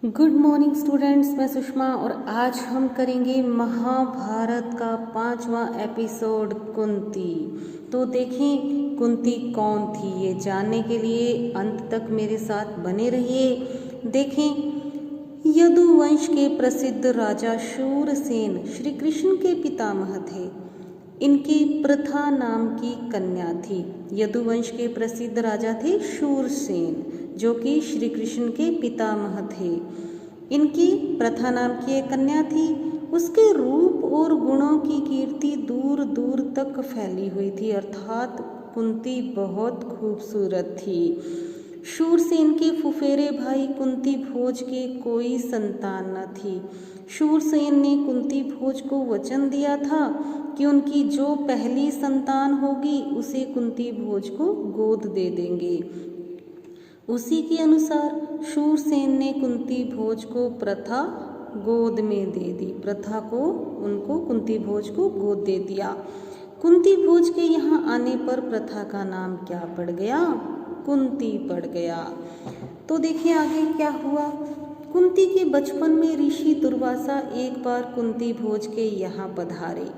Good morning students, मैं सुषमा और आज हम करेंगे महाभारत का 5वां एपिसोड कुंती। तो देखें कुंती कौन थी, ये जानने के लिए अंत तक मेरे साथ बने रहिए। देखें, यदुवंश के प्रसिद्ध राजा शूरसेन श्री कृष्ण के पितामह थे। इनकी प्रथा नाम की कन्या थी। यदुवंश के प्रसिद्ध राजा थे शूरसेन, जो कि श्री कृष्ण के पितामह थे। इनकी प्रथा नाम की एक कन्या थी। उसके रूप और गुणों की कीर्ति दूर दूर तक फैली हुई थी, अर्थात कुंती बहुत खूबसूरत थी। शूरसेन के फुफेरे भाई कुंती भोज के कोई संतान न थी। शूरसेन ने कुंती भोज को वचन दिया था कि उनकी जो पहली संतान होगी उसे कुंती भोज को गोद दे देंगे। उसी के अनुसार शूरसेन ने कुंती भोज को प्रथा गोद में दे दी। प्रथा को उनको कुंती भोज को गोद दे दिया। कुंती भोज के यहाँ आने पर प्रथा का नाम क्या पड़ गया? कुंती पड़ गया। तो देखिए आगे क्या हुआ। कुंती के बचपन में ऋषि दुर्वासा एक बार कुंती भोज के यहाँ पधारे।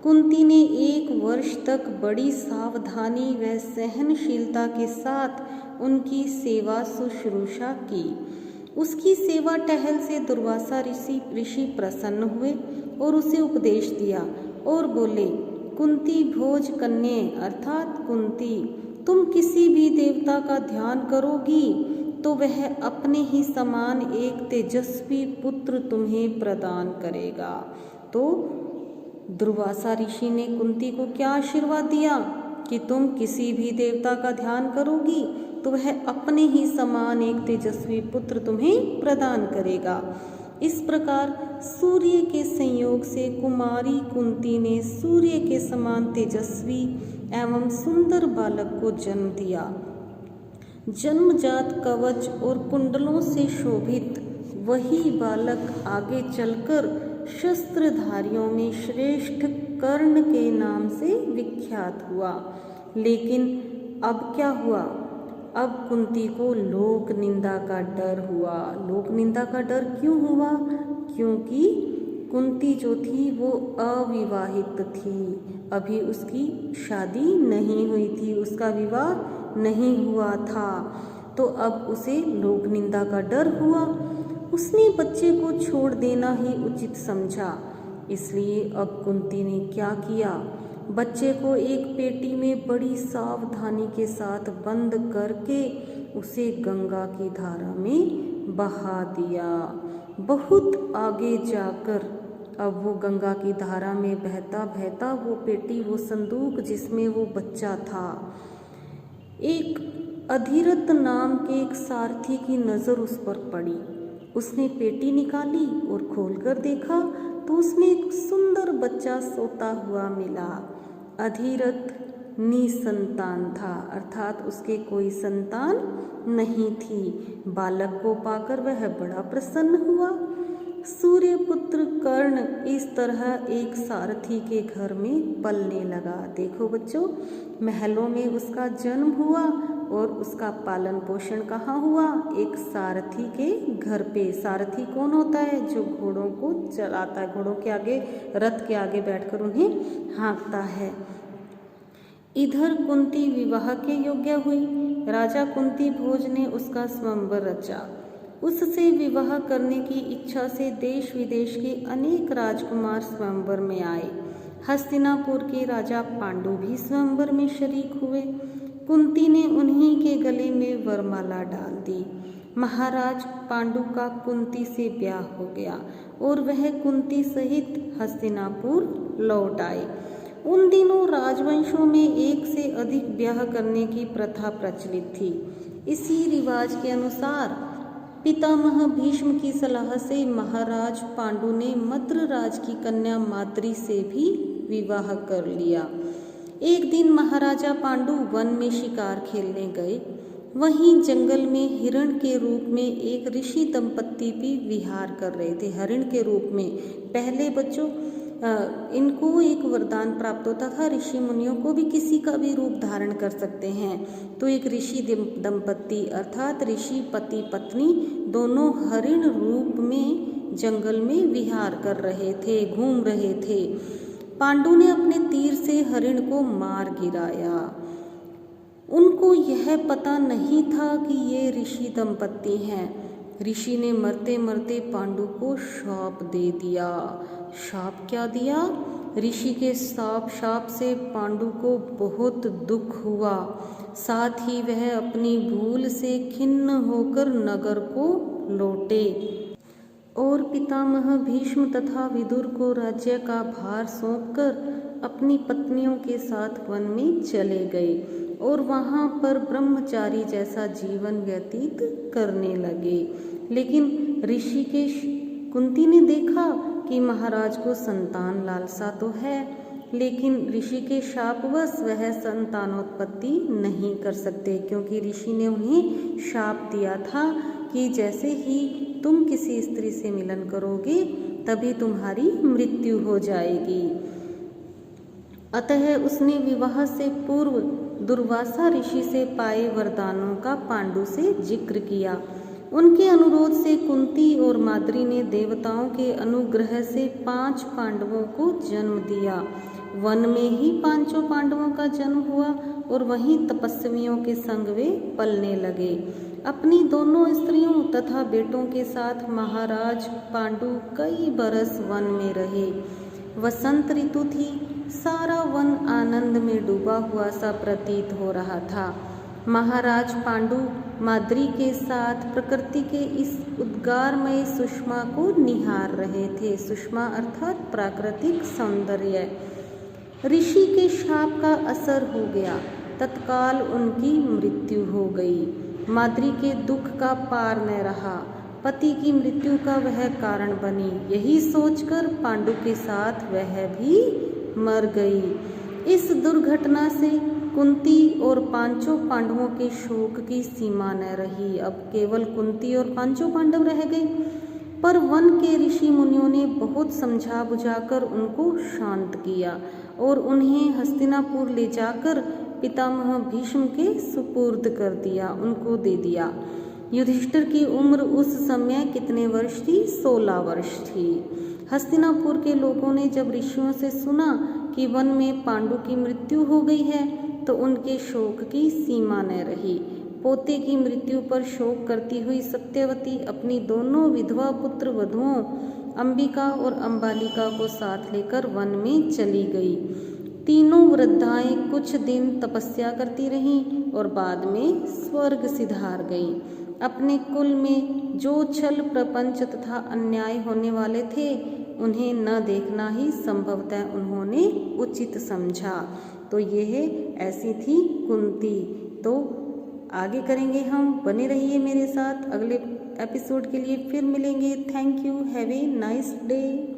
कुंती ने 1 वर्ष तक बड़ी सावधानी व सहनशीलता के साथ उनकी सेवा शुश्रूषा की। उसकी सेवा टहल से दुर्वासा ऋषि प्रसन्न हुए और उसे उपदेश दिया और बोले, कुंती भोज कन्ये अर्थात कुंती, तुम किसी भी देवता का ध्यान करोगी तो वह अपने ही समान एक तेजस्वी पुत्र तुम्हें प्रदान करेगा। तो दुर्वासा ऋषि ने कुंती को क्या आशीर्वाद दिया कि तुम किसी भी देवता का ध्यान करोगी तो वह अपने ही समान एक तेजस्वी पुत्र तुम्हें प्रदान करेगा। इस प्रकार सूर्य के संयोग से कुमारी कुंती ने सूर्य के समान तेजस्वी एवं सुंदर बालक को जन्म दिया। जन्मजात कवच और कुंडलों से शोभित वही बालक आगे चलकर शस्त्रधारियों में श्रेष्ठ कर्ण के नाम से विख्यात हुआ। लेकिन अब क्या हुआ? अब कुंती को लोक निंदा का डर हुआ। लोक निंदा का डर क्यों हुआ? क्योंकि कुंती जो थी वो अविवाहित थी, अभी उसकी शादी नहीं हुई थी, उसका विवाह नहीं हुआ था। तो अब उसे लोक निंदा का डर हुआ। उसने बच्चे को छोड़ देना ही उचित समझा। इसलिए अब कुंती ने क्या किया? बच्चे को एक पेटी में बड़ी सावधानी के साथ बंद करके उसे गंगा की धारा में बहा दिया। बहुत आगे जाकर अब वो गंगा की धारा में बहता बहता वो पेटी, वो संदूक जिसमें वो बच्चा था, एक अधिरथ नाम के एक सारथी की नज़र उस पर पड़ी। उसने पेटी निकाली और खोलकर देखा तो उसमें एक सुंदर बच्चा सोता हुआ मिला। अधिरथ निसंतान था, अर्थात उसके कोई संतान नहीं थी। बालक को पाकर वह बड़ा प्रसन्न हुआ। सूर्यपुत्र कर्ण इस तरह एक सारथी के घर में पलने लगा। देखो बच्चों, महलों में उसका जन्म हुआ और उसका पालन पोषण कहाँ हुआ? एक सारथी के घर पे। सारथी कौन होता है? जो घोड़ों को चलाता है, घोड़ों के आगे, रथ के आगे बैठकर उन्हें हाँकता है। इधर कुंती विवाह के योग्य हुई। राजा कुंती भोज ने उसका स्वयंवर रचा। उससे विवाह करने की इच्छा से देश विदेश के अनेक राजकुमार स्वयंवर में आए। हस्तिनापुर के राजा पांडु भी स्वयंवर में शरीक हुए। कुंती ने उन्हीं के गले में वरमाला डाल दी। महाराज पांडु का कुंती से ब्याह हो गया और वह कुंती सहित हस्तिनापुर लौट आए। उन दिनों राजवंशों में एक से अधिक ब्याह करने की प्रथा प्रचलित थी। इसी रिवाज के अनुसार पितामह भीष्म की सलाह से महाराज पांडु ने मद्र राज की कन्या माद्री से भी विवाह कर लिया। एक दिन महाराजा पांडु वन में शिकार खेलने गए। वहीं जंगल में हिरण के रूप में एक ऋषि दंपत्ति भी विहार कर रहे थे। हरिण के रूप में। पहले बच्चों इनको एक वरदान प्राप्त होता था, ऋषि मुनियों को भी किसी का भी रूप धारण कर सकते हैं। तो एक ऋषि दंपत्ति अर्थात ऋषि पति पत्नी दोनों हरिण रूप में जंगल में विहार कर रहे थे, घूम रहे थे। पांडु ने अपने तीर से हरिण को मार गिराया। उनको यह पता नहीं था कि ये ऋषि दंपत्ति हैं। ऋषि ने मरते मरते पांडु को शाप दे दिया। शाप क्या दिया? ऋषि के शाप से पांडु को बहुत दुख हुआ। साथ ही वह अपनी भूल से खिन्न होकर नगर को लौटे और पितामह भीष्म तथा विदुर को राज्य का भार सौंपकर अपनी पत्नियों के साथ वन में चले गए और वहाँ पर ब्रह्मचारी जैसा जीवन व्यतीत करने लगे। लेकिन ऋषिकेश कुंती ने देखा कि महाराज को संतान लालसा तो है, लेकिन ऋषि के शापवश वह संतानोत्पत्ति नहीं कर सकते, क्योंकि ऋषि ने उन्हें शाप दिया था कि जैसे ही तुम किसी स्त्री से मिलन करोगे तभी तुम्हारी मृत्यु हो जाएगी। अतः उसने विवाह से पूर्व दुर्वासा ऋषि से पाए वरदानों का पांडु से जिक्र किया। उनके अनुरोध से कुंती और माद्री ने देवताओं के अनुग्रह से 5 पांडवों को जन्म दिया। वन में ही 5 पांडवों का जन्म हुआ और वहीं तपस्वियों के संग वे पलने लगे। अपनी दोनों स्त्रियों तथा बेटों के साथ महाराज पांडु कई बरस वन में रहे। वसंत ऋतु थी। सारा वन आनंद में डूबा हुआ सा प्रतीत हो रहा था। महाराज पांडु माद्री के साथ प्रकृति के इस उद्गारमय सुषमा को निहार रहे थे। सुषमा अर्थात प्राकृतिक सौंदर्य। ऋषि के शाप का असर हो गया। तत्काल उनकी मृत्यु हो गई। माद्री के दुख का पार न रहा। पति की मृत्यु का वह कारण बनी। यही सोचकर पांडु के साथ वह भी मर गई। इस दुर्घटना से कुंती और 5 पांडवों के शोक की सीमा न रही। अब केवल कुंती और 5 पांडव रह गए। पर वन के ऋषि मुनियों ने बहुत समझा बुझाकर उनको शांत किया और उन्हें हस्तिनापुर ले जाकर पितामह भीष्म के सुपुर्द कर दिया, उनको दे दिया। युधिष्ठिर की उम्र उस समय कितने वर्ष थी? 16 वर्ष थी। हस्तिनापुर के लोगों ने जब ऋषियों से सुना कि वन में पांडु की मृत्यु हो गई है तो उनके शोक की सीमा न रही। पोते की मृत्यु पर शोक करती हुई सत्यवती अपनी दोनों विधवा पुत्र वधुओं अंबिका और अंबालिका को साथ लेकर वन में चली गई। तीनों वृद्धाएं कुछ दिन तपस्या करती रहीं और बाद में स्वर्ग सिधार गईं। अपने कुल में जो छल प्रपंच तथा अन्याय होने वाले थे उन्हें न देखना ही संभवतः उन्होंने उचित समझा। तो यह ऐसी थी कुंती। तो आगे करेंगे हम, बने रहिए मेरे साथ। अगले एपिसोड के लिए फिर मिलेंगे। Thank you. Have a nice day.